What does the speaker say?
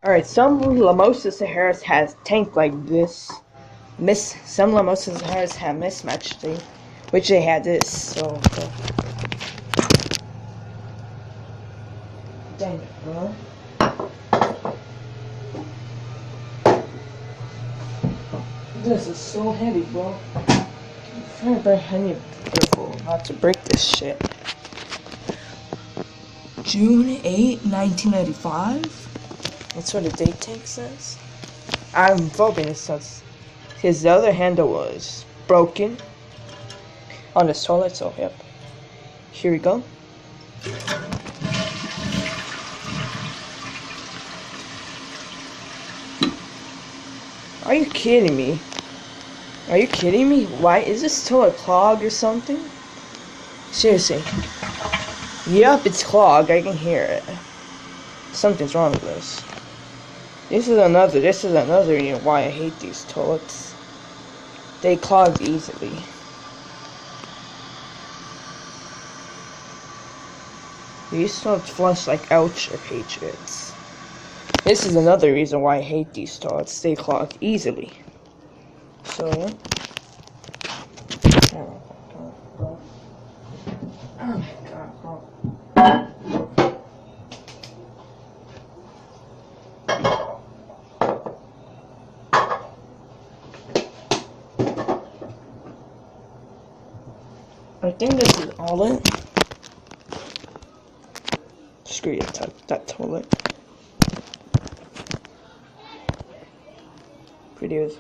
Alright, some Lamosa Saharas has tank like this. Some Lamosa Saharas have mismatched thing, which they had this, so dang it, bro. This is so heavy, bro. I need to be careful not to break this shit. June 8, 1995? That's what the date tank says. I'm hoping it says his other handle was broken on this toilet, so yep. Here we go. Are you kidding me? Are you kidding me? Why is this toilet clogged or something? Seriously. Yup, it's clogged. I can hear it. Something's wrong with this. This is another reason why I hate these toilets. They clog easily. These don't flush like ouch or Patriots. This is another reason why I hate these toilets. They clog easily. So, yeah. Oh my god, bro. I think this is all it. Screw it, that toilet. Videos.